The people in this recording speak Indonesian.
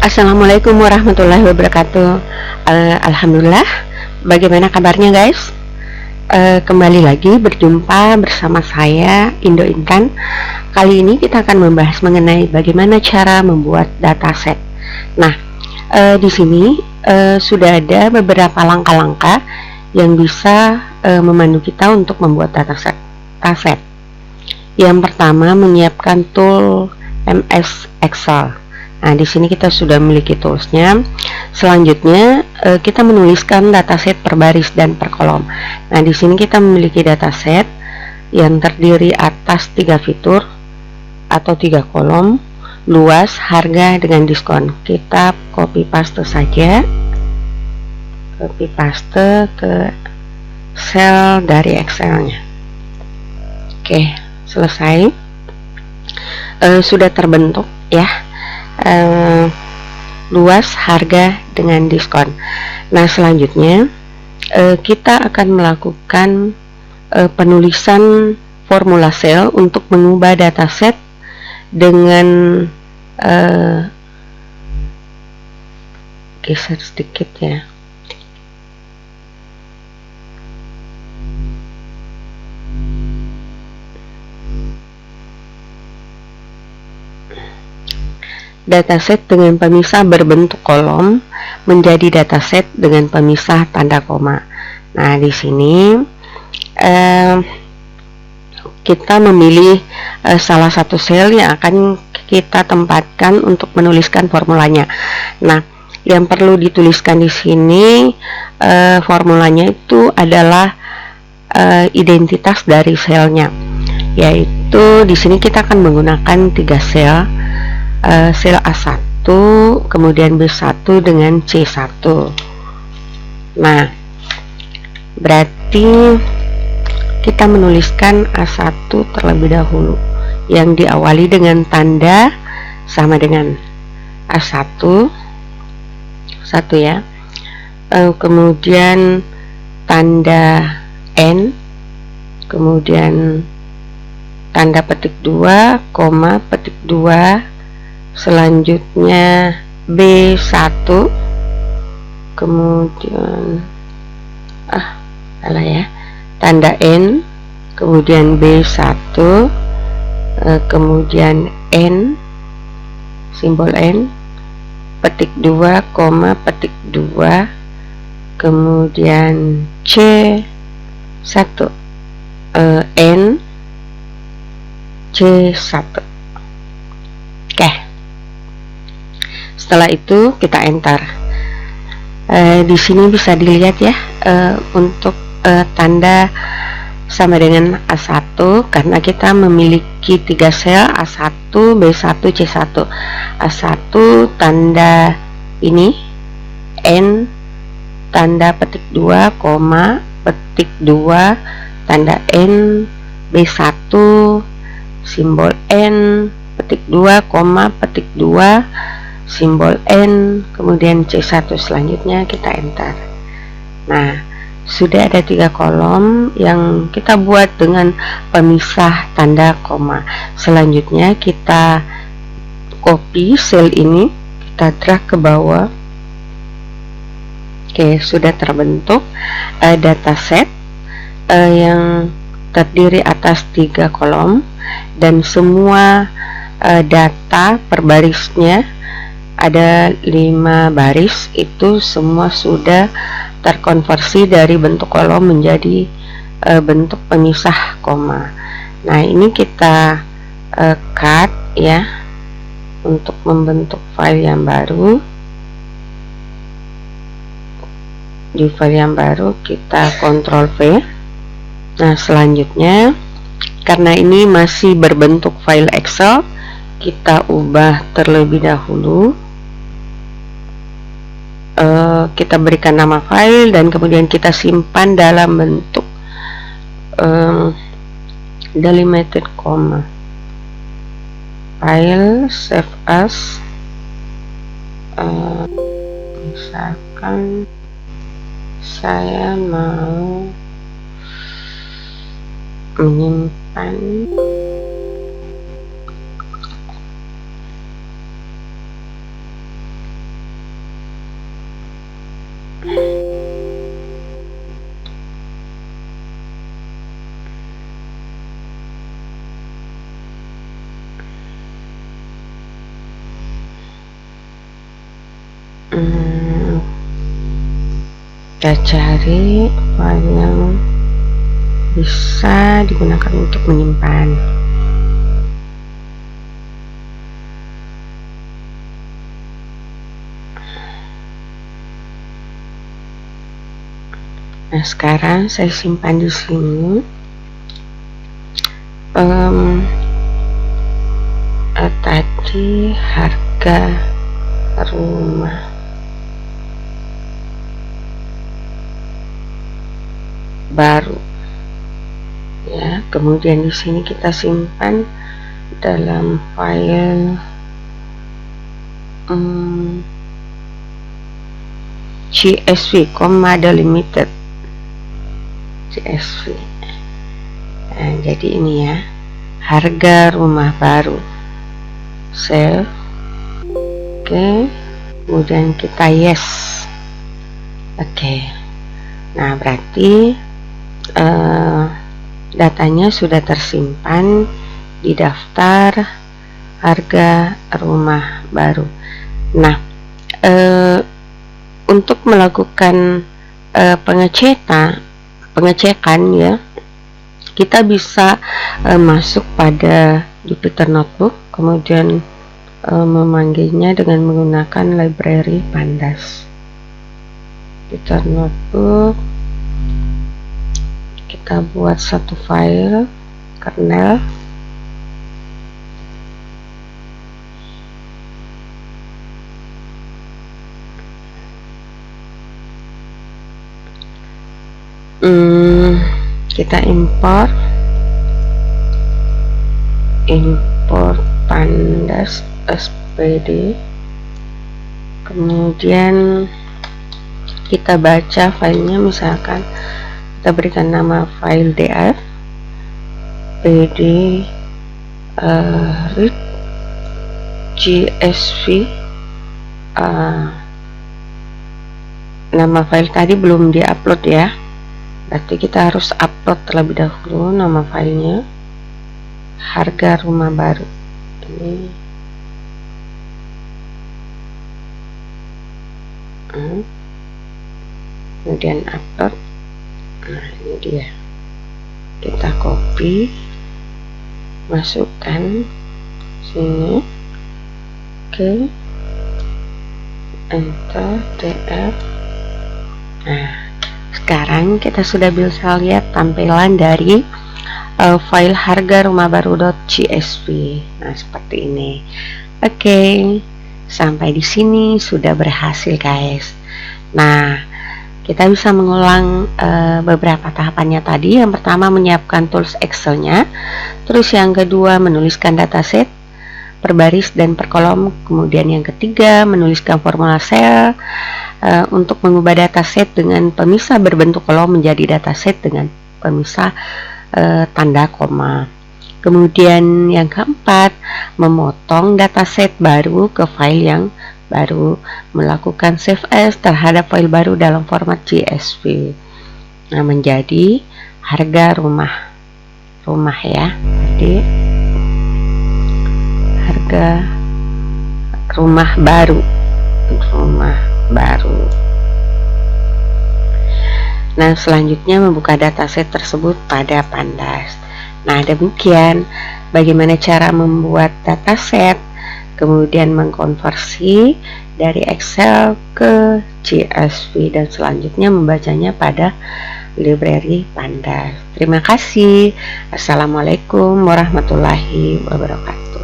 Assalamualaikum warahmatullahi wabarakatuh. Alhamdulillah. Bagaimana kabarnya guys? Kembali lagi berjumpa bersama saya Indo Intan. Kali ini kita akan membahas mengenai bagaimana cara membuat dataset. Nah, di sini sudah ada beberapa langkah-langkah yang bisa memandu kita untuk membuat dataset. Yang pertama, menyiapkan tool MS Excel. Nah, di sini kita sudah memiliki toolsnya. Selanjutnya, kita menuliskan dataset per baris dan per kolom. Nah, di sini kita memiliki dataset yang terdiri atas 3 fitur atau 3 kolom, luas, harga, dengan diskon. Kita copy paste saja, copy paste ke sel dari Excelnya. Oke, selesai. Sudah terbentuk ya. Luas, harga, dengan diskon. Nah, selanjutnya kita akan melakukan penulisan formula sel untuk mengubah dataset dengan geser sedikit ya. Dataset dengan pemisah berbentuk kolom menjadi dataset dengan pemisah tanda koma. Nah, di sini kita memilih salah satu sel yang akan kita tempatkan untuk menuliskan formulanya. Nah, yang perlu dituliskan di sini formulanya itu adalah identitas dari selnya, yaitu di sini kita akan menggunakan 3 sel. Sel A1, kemudian B1 dengan C1. Nah, berarti kita menuliskan A1 terlebih dahulu, yang diawali dengan tanda sama dengan A1, 1 ya. Kemudian tanda N, kemudian tanda petik 2, koma petik 2, selanjutnya B1, kemudian tanda N, kemudian B1, kemudian N, simbol N, petik 2, koma petik 2, kemudian C1, N, C1. Oke. Setelah itu kita enter. Di sini bisa dilihat ya, untuk tanda sama dengan A1 karena kita memiliki 3 sel A1, B1, C1. A1 tanda ini N, tanda petik 2, koma petik 2, tanda N, B1, simbol N, petik 2, koma petik 2, simbol N, kemudian C1. Selanjutnya kita enter. Nah, sudah ada 3 kolom yang kita buat dengan pemisah tanda koma. Selanjutnya kita copy sel ini, kita drag ke bawah. Oke, sudah terbentuk dataset yang terdiri atas 3 kolom dan semua data per barisnya ada 5 baris, itu semua sudah terkonversi dari bentuk kolom menjadi bentuk pemisah koma. Nah, ini kita cut ya untuk membentuk file yang baru. Di file yang baru kita Ctrl V. Nah, selanjutnya karena ini masih berbentuk file Excel, kita ubah terlebih dahulu. Kita berikan nama file dan kemudian kita simpan dalam bentuk delimited comma. File, save as, misalkan saya mau menyimpan Kita cari file yang bisa digunakan untuk menyimpan. Nah, sekarang saya simpan di sini. Tadi harga rumah baru ya, kemudian di sini kita simpan dalam file CSV, delimited CSV. Nah, jadi ini ya, harga rumah baru, save. Oke, kemudian kita yes. Oke, nah berarti datanya sudah tersimpan di daftar harga rumah baru. Nah, untuk melakukan pengecekan ya, kita bisa masuk pada Jupyter Notebook, kemudian memanggilnya dengan menggunakan library Pandas. Jupyter Notebook, kita buat satu file kernel. Kita import pandas spd, kemudian kita baca filenya, misalkan kita berikan nama file df pd read csv. Nama file tadi belum diupload ya, berarti kita harus upload terlebih dahulu nama filenya, harga rumah baru ini. Kemudian upload. Nah, ini dia, kita copy, masukkan sini. Oke, enter df. Nah, sekarang kita sudah bisa lihat tampilan dari file harga rumah baru.csv. Nah, seperti ini. Oke, sampai di sini sudah berhasil guys. Nah, kita bisa mengulang beberapa tahapannya tadi. Yang pertama, menyiapkan tools Excel-nya. Terus yang kedua, menuliskan dataset per baris dan per kolom. Kemudian yang ketiga, menuliskan formula cell untuk mengubah dataset dengan pemisah berbentuk kolom menjadi dataset dengan pemisah tanda koma. Kemudian yang keempat, memotong dataset baru ke file yang baru, melakukan save as terhadap file baru dalam format CSV. Nah, menjadi harga rumah ya. Jadi harga rumah baru. Nah, selanjutnya membuka dataset tersebut pada Pandas. Nah, demikian bagaimana cara membuat dataset, kemudian mengkonversi dari Excel ke CSV, dan selanjutnya membacanya pada library Pandas. Terima kasih. Assalamualaikum warahmatullahi wabarakatuh.